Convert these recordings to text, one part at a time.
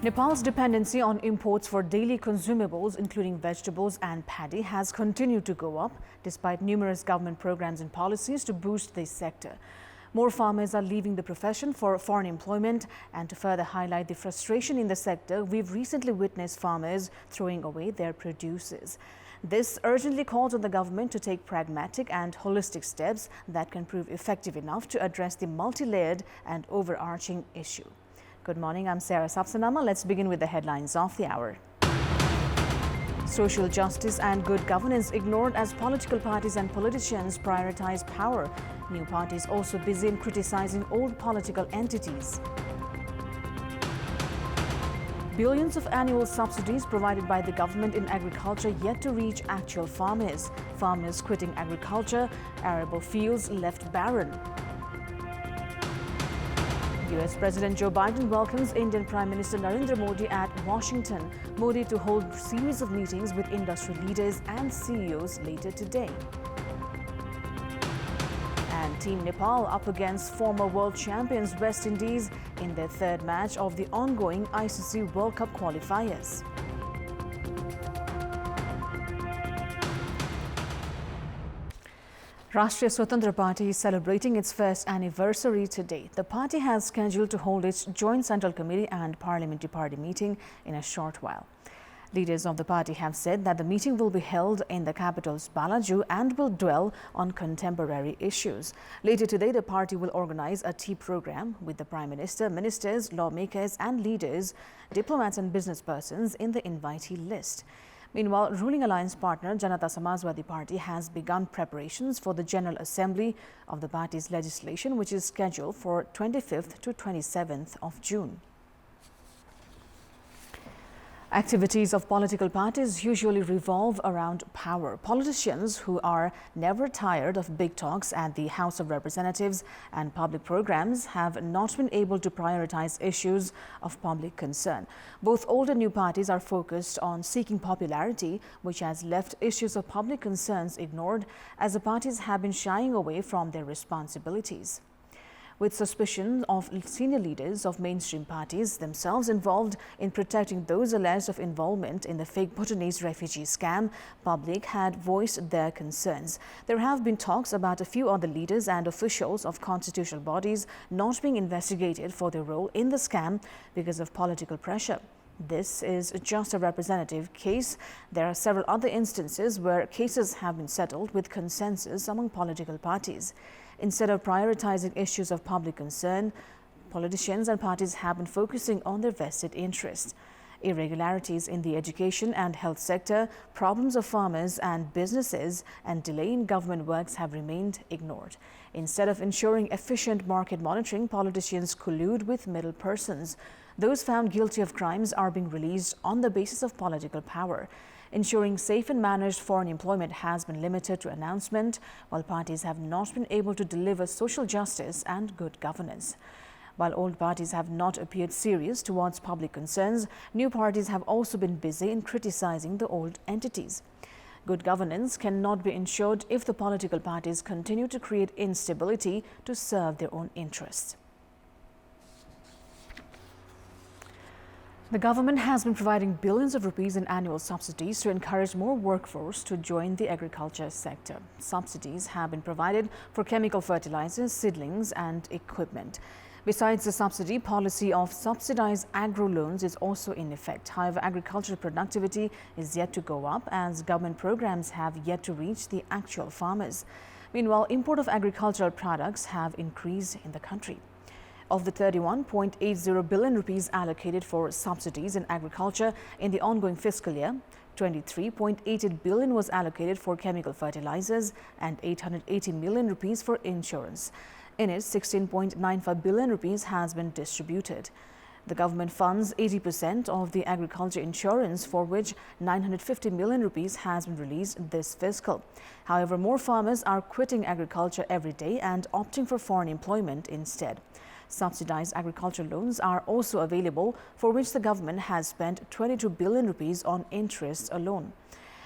Nepal's dependency on imports for daily consumables, including vegetables and paddy, has continued to go up despite numerous government programs and policies to boost this sector. More farmers are leaving the profession for foreign employment, and to further highlight the frustration in the sector, we've recently witnessed farmers throwing away their produces. This urgently calls on the government to take pragmatic and holistic steps that can prove effective enough to address the multi-layered and overarching issue. Good morning, I'm Sapsanamma. Let's begin with the headlines of the hour. Social justice and good governance ignored as political parties and politicians prioritize power. New parties also busy in criticizing old political entities. Billions of annual subsidies provided by the government in agriculture yet to reach actual farmers. Farmers quitting agriculture, arable fields left barren. US President Joe Biden welcomes Indian Prime Minister Narendra Modi at Washington. Modi to hold a series of meetings with industry leaders and CEOs later today. And Team Nepal up against former world champions West Indies in their third match of the ongoing ICC World Cup qualifiers. Rashtriya Swatantra Party is celebrating its first anniversary today. The party has scheduled to hold its joint central committee and parliamentary party meeting in a short while. Leaders of the party have said that the meeting will be held in the capital's Balaju and will dwell on contemporary issues. Later today, the party will organize a tea program with the Prime Minister, ministers, lawmakers and leaders, diplomats and business persons in the invitee list. Meanwhile, ruling alliance partner Janata Samajwadi Party has begun preparations for the General Assembly of the party's legislation, which is scheduled for 25th to 27th of June. Activities of political parties usually revolve around power. Politicians who are never tired of big talks at the House of Representatives and public programs have not been able to prioritize issues of public concern. Both old and new parties are focused on seeking popularity, which has left issues of public concerns ignored as the parties have been shying away from their responsibilities. With suspicion of senior leaders of mainstream parties themselves involved in protecting those alleged of involvement in the fake Bhutanese refugee scam, public had voiced their concerns. There have been talks about a few other leaders and officials of constitutional bodies not being investigated for their role in the scam because of political pressure. This is just a representative case. There are several other instances where cases have been settled with consensus among political parties. Instead of prioritizing issues of public concern, politicians and parties have been focusing on their vested interests. Irregularities in the education and health sector, problems of farmers and businesses, and delay in government works have remained ignored. Instead of ensuring efficient market monitoring, politicians collude with middle persons. Those found guilty of crimes are being released on the basis of political power. Ensuring safe and managed foreign employment has been limited to announcement, while parties have not been able to deliver social justice and good governance. While old parties have not appeared serious towards public concerns, new parties have also been busy in criticizing the old entities. Good governance cannot be ensured if the political parties continue to create instability to serve their own interests. The government has been providing billions of rupees in annual subsidies to encourage more workforce to join the agriculture sector. Subsidies have been provided for chemical fertilizers, seedlings and equipment. Besides, the subsidy policy of subsidized agro loans is also in effect. However, agricultural productivity is yet to go up as government programs have yet to reach the actual farmers. Meanwhile, import of agricultural products have increased in the country. Of the 31.80 billion rupees allocated for subsidies in agriculture in the ongoing fiscal year, 23.88 billion was allocated for chemical fertilizers and 880 million rupees for insurance. In it, 16.95 billion rupees has been distributed. The government funds 80% of the agriculture insurance, for which 950 million rupees has been released this fiscal. However, more farmers are quitting agriculture every day and opting for foreign employment instead. Subsidized agricultural loans are also available, for which the government has spent 22 billion rupees on interest alone.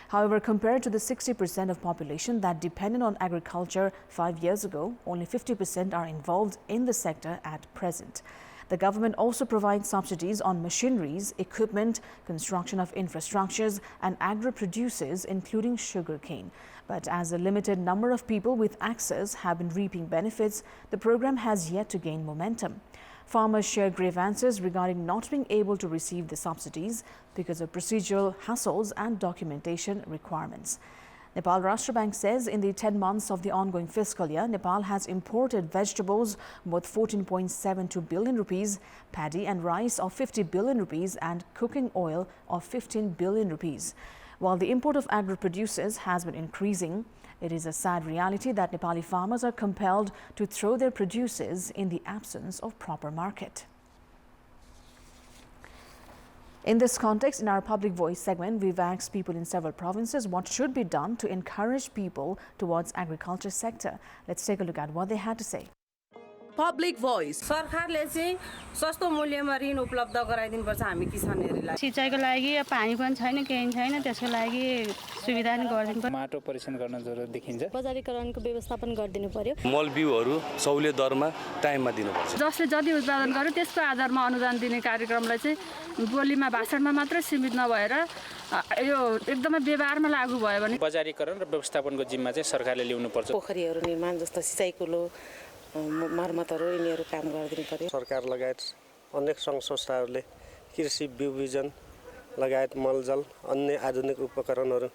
However, compared to the 60% of population that depended on agriculture 5 years ago, only 50% are involved in the sector at present. The government also provides subsidies on machineries, equipment, construction of infrastructures and agro-producers, including sugarcane. But as a limited number of people with access have been reaping benefits, the program has yet to gain momentum. Farmers share grievances regarding not being able to receive the subsidies because of procedural hassles and documentation requirements. Nepal Rashtra Bank says in the 10 months of the ongoing fiscal year, Nepal has imported vegetables worth 14.72 billion rupees, paddy and rice of 50 billion rupees and cooking oil of 15 billion rupees. While the import of agro-producers has been increasing, it is a sad reality that Nepali farmers are compelled to throw their produces in the absence of proper market. In this context, in our Public Voice segment, we've asked people in several provinces what should be done to encourage people towards agriculture sector. Let's take a look at what they had to say. Public Voice. सरकारले चाहिँ सस्तो मूल्यमा ऋण उपलब्ध गराइदिनुपर्छ हामी किसानहरुलाई. सिंचाइको लागि पानी पनि छैन, केही छैन, त्यसको लागि सुविधा नै गरिदिनुपर्छ. माटो परीक्षण गर्न जरुरत देखिन्छ. बजारीकरणको व्यवस्थापन गरिदिनु पर्यो. मल बिउहरू सहुलियत दरमा टाइममा दिनुपर्छ. जसले जति उत्पादन गर्यो त्यसको आधारमा अनुदान दिने कार्यक्रमलाई चाहिँ बोलीमा भाषणमा मात्र सीमित नभएर यो एकदमै व्यवहारमा लागू भयो भने बजारीकरण र व्यवस्थापनको जिम्मा चाहिँ सरकारले लिनु पर्छ. पोखरीहरु निर्माण जस्ता सिंचाइको मर्मतहरु यिनीहरु काम गरिदिनु पर्यो. सरकार लगायत अनेक संघ संस्थाहरूले कृषि बिउ बिजन लगायत मलजल अन्य आधुनिक उपकरणहरु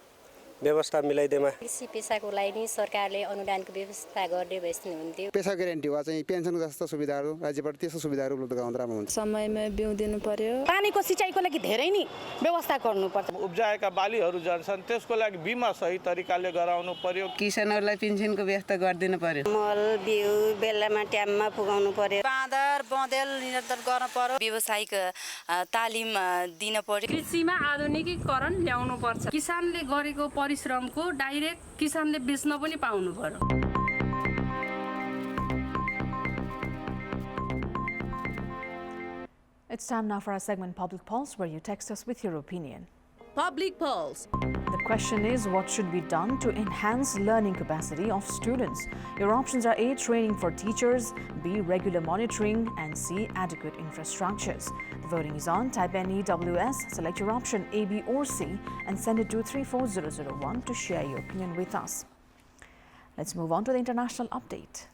व्यवस्था मिलाइदिएमा कृषि पेशाको लागि नि सरकारले अनुदानको व्यवस्था गर्ने भएछ नि हुन्थ्यो. पेशा ग्यारेन्टी वा चाहिँ पेन्सन जस्ता सुविधाहरू राज्यबाट त्यस्तो सुविधाहरू उपलब्ध गराउँदा राम्रो हुन्छ. समयमा बिउ दिनु पर्यो. पानीको सिंचाइको लागि धेरै नै व्यवस्था गर्नुपर्छ. उब्जाएका बालीहरू झर्छन् त्यसको लागि बीमा सही तरिकाले गराउनु पर्यो. किसानहरुलाई पेन्सनको व्यवस्था गरिदिनु पर्यो. मल बिउ बेलामा टाइममा पुगाउनु पर्यो. बाँदर बँदेल निरन्तर गर्न पर्यो. व्यावसायिक तालिम दिन पर्यो. कृषिमा आधुनिकीकरण ल्याउनु पर्छ. किसानले गरेको परिश्रमको डाइरेक्ट किसानले बेच्न पनि पाउनु पर्यो. It's time now for our segment Public Pulse, where you text us with your opinion. Public Pulse. The question is, what should be done to enhance learning capacity of students? Your options are A, training for teachers, B, regular monitoring, and C, adequate infrastructures. The voting is on. Type NEWS, select your option A, B, or C, and send it to 34001 to share your opinion with us. Let's move on to the international update.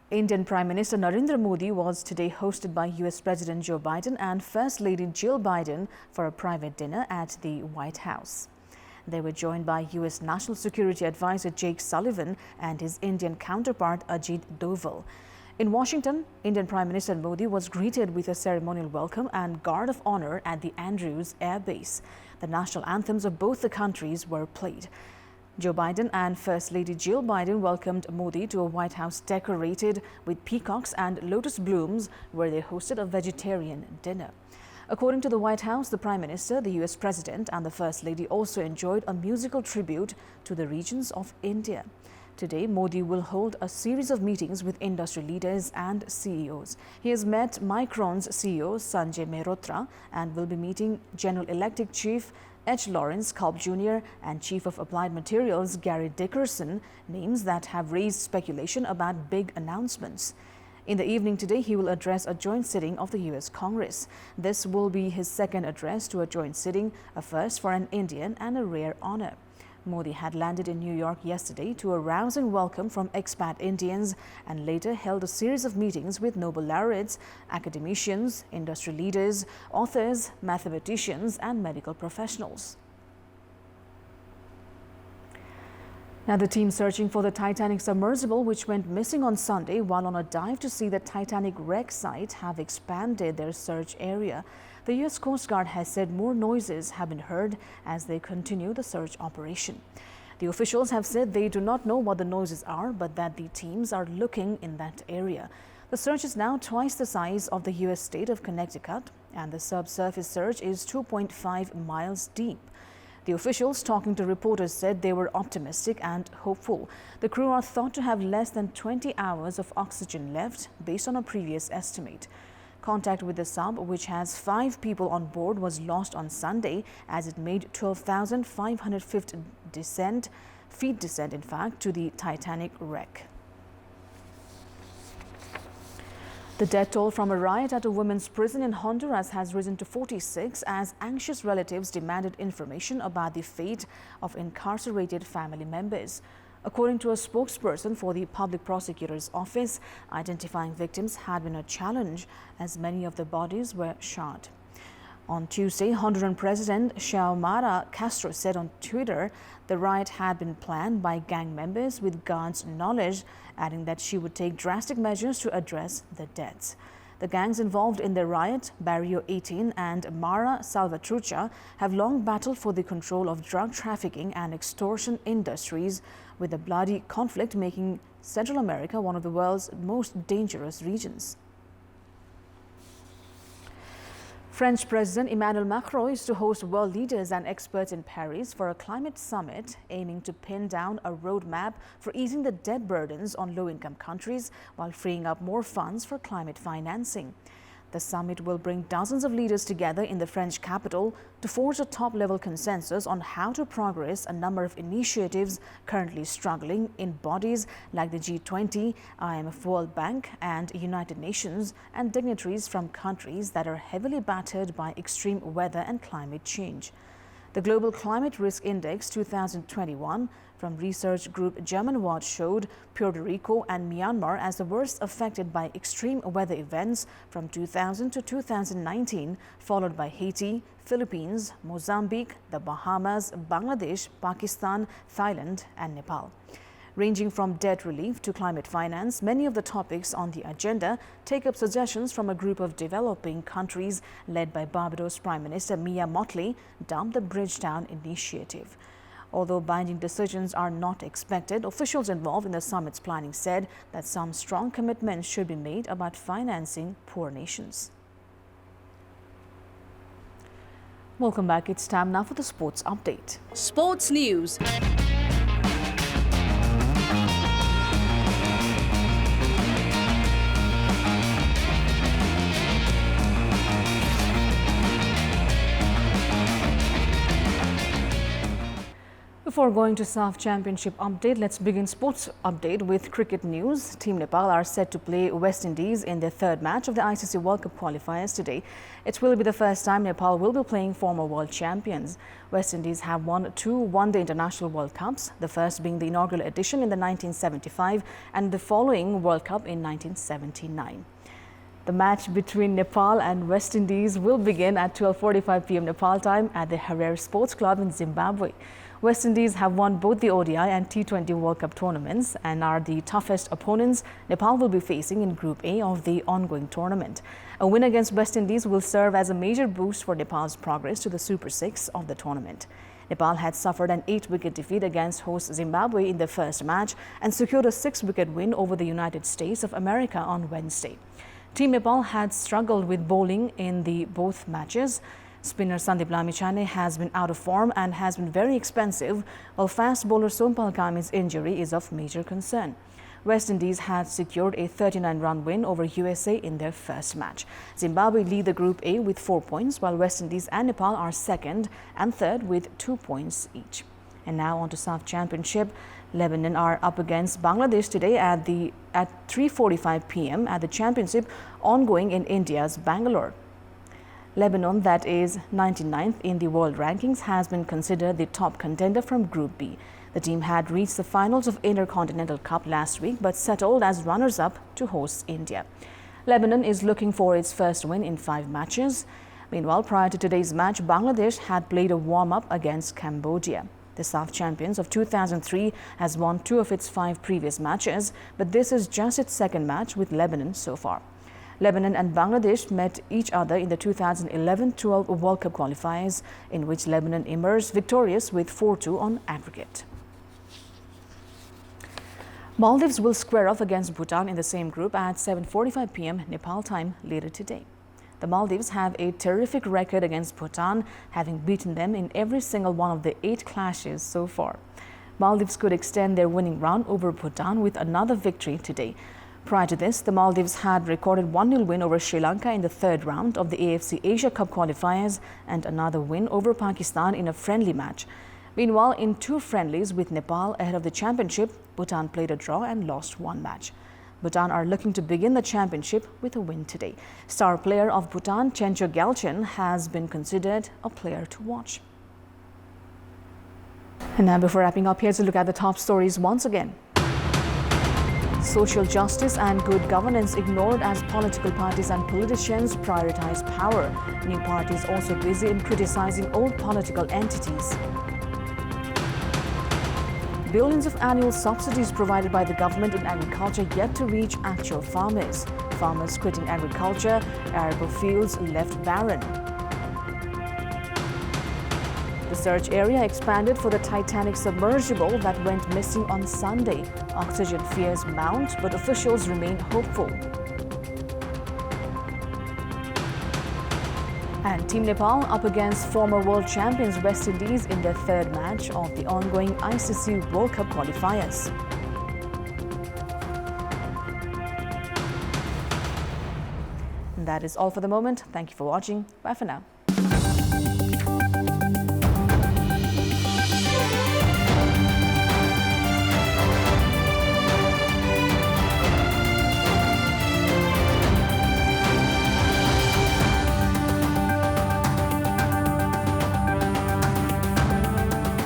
Indian Prime Minister Narendra Modi was today hosted by US President Joe Biden and First Lady Jill Biden for a private dinner at the White House. They were joined by US National Security Advisor Jake Sullivan and his Indian counterpart Ajit Doval. In Washington, Indian Prime Minister Modi was greeted with a ceremonial welcome and guard of honor at the Andrews Air Base. The national anthems of both the countries were played. Joe Biden and First Lady Jill Biden welcomed Modi to a White House decorated with peacocks and lotus blooms, where they hosted a vegetarian dinner. According to the White House, the Prime Minister, the US President and the First Lady also enjoyed a musical tribute to the regions of India. Today, Modi will hold a series of meetings with industry leaders and CEOs. He has met Micron's CEO Sanjay Mehrotra and will be meeting General Electric Chief H. Lawrence Culp Jr. and Chief of Applied Materials Gary Dickerson, names that have raised speculation about big announcements. In the evening today, he will address a joint sitting of the US Congress. This will be his second address to a joint sitting, a first for an Indian and a rare honor. Modi had landed in New York yesterday to a rousing welcome from expat Indians and later held a series of meetings with Nobel laureates, academicians, industry leaders, authors, mathematicians and medical professionals. Now, the team searching for the Titanic submersible, which went missing on Sunday while on a dive to see the Titanic wreck site, have expanded their search area. The U.S. Coast Guard has said more noises have been heard as they continue the search operation. The officials have said they do not know what the noises are, but that the teams are looking in that area. The search is now twice the size of the U.S. state of Connecticut, and the subsurface search is 2.5 miles deep. The officials talking to reporters said they were optimistic and hopeful. The crew are thought to have less than 20 hours of oxygen left based on a previous estimate. Contact with the sub, which has 5 people on board, was lost on Sunday as it made 12,500 feet descent, in fact, to the Titanic wreck. The death toll from a riot at a women's prison in Honduras has risen to 46 as anxious relatives demanded information about the fate of incarcerated family members. According to a spokesperson for the public prosecutor's office, identifying victims had been a challenge as many of the bodies were shot. On Tuesday, Honduran President Xiomara Castro said on Twitter the riot had been planned by gang members with God's knowledge, adding that she would take drastic measures to address the deaths. The gangs involved in the riot, Barrio 18 and Mara Salvatrucha, have long battled for the control of drug trafficking and extortion industries, with the bloody conflict making Central America one of the world's most dangerous regions. French President Emmanuel Macron is to host world leaders and experts in Paris for a climate summit aiming to pin down a roadmap for easing the debt burdens on low-income countries while freeing up more funds for climate financing. The summit will bring dozens of leaders together in the French capital to forge a top-level consensus on how to progress a number of initiatives currently struggling in bodies like the G20, IMF, World Bank and United Nations, and dignitaries from countries that are heavily battered by extreme weather and climate change. The Global Climate Risk Index 2021 from research group German Watch showed Puerto Rico and Myanmar as the worst affected by extreme weather events from 2000 to 2019, followed by Haiti, Philippines, Mozambique, the Bahamas, Bangladesh, Pakistan, Thailand and Nepal. Ranging from debt relief to climate finance, many of the topics on the agenda take up suggestions from a group of developing countries led by Barbados Prime Minister Mia Mottley, dubbed the Bridgetown Initiative. Although binding decisions are not expected, officials involved in the summit's planning said that some strong commitments should be made about financing poor nations. Welcome back. It's time now for the sports update. Sports news. Before going to SAF Championship update, let's begin sports update with cricket news. Team Nepal are set to play West Indies in their third match of the ICC World Cup qualifiers today. It will be the first time Nepal will be playing former world champions. West Indies have won 2 one-day international World Cups, the first being the inaugural edition in the 1975 and the following World Cup in 1979. The match between Nepal and West Indies will begin at 12:45 p.m. Nepal time at the Harare Sports Club in Zimbabwe. West Indies have won both the ODI and T20 World Cup tournaments and are the toughest opponents Nepal will be facing in Group A of the ongoing tournament. A win against West Indies will serve as a major boost for Nepal's progress to the Super 6 of the tournament. Nepal had suffered an 8-wicket defeat against host Zimbabwe in the first match and secured a 6-wicket win over the United States of America on Wednesday. Team Nepal had struggled with bowling in the both matches. Spinner Sandeep Lamichhane has been out of form and has been very expensive, while fast bowler Sompal Kami's injury is of major concern. West Indies had secured a 39-run win over USA in their first match. Zimbabwe lead the Group A with 4 points, while West Indies and Nepal are second and third with 2 points each. And now on to SAF Championship. Lebanon are up against Bangladesh today at 3:45 p.m. at the championship ongoing in India's Bangalore. Lebanon, that is 99th in the world rankings, has been considered the top contender from Group B. The team had reached the finals of Intercontinental Cup last week but settled as runners-up to host India. Lebanon is looking for its first win in 5 matches. Meanwhile, prior to today's match, Bangladesh had played a warm-up against Cambodia. The SAF champions of 2003 has won 2 of its 5 previous matches, but this is just its second match with Lebanon so far. Lebanon and Bangladesh met each other in the 2011-12 World Cup qualifiers, in which Lebanon emerged victorious with 4-2 on aggregate. Maldives will square off against Bhutan in the same group at 7:45 p.m. Nepal time later today. The Maldives have a terrific record against Bhutan, having beaten them in every single one of the 8 clashes so far. Maldives could extend their winning run over Bhutan with another victory today. Prior to this, the Maldives had recorded 1-0 win over Sri Lanka in the third round of the AFC Asia Cup qualifiers and another win over Pakistan in a friendly match. Meanwhile, in 2 friendlies with Nepal ahead of the championship, Bhutan played a draw and lost 1 match. Bhutan are looking to begin the championship with a win today. Star player of Bhutan, Chencho Galchen, has been considered a player to watch. And now, before wrapping up, here's a look at the top stories once again. Social justice and good governance ignored as political parties and politicians prioritize power. New parties also busy in criticizing old political entities. Billions of annual subsidies provided by the government in agriculture yet to reach actual farmers. Farmers quitting agriculture, arable fields left barren. The search area expanded for the Titanic submersible that went missing on Sunday. Oxygen fears mount, but officials remain hopeful. And Team Nepal up against former world champions West Indies in their third match of the ongoing ICC World Cup qualifiers. And that is all for the moment. Thank you for watching. Bye for now.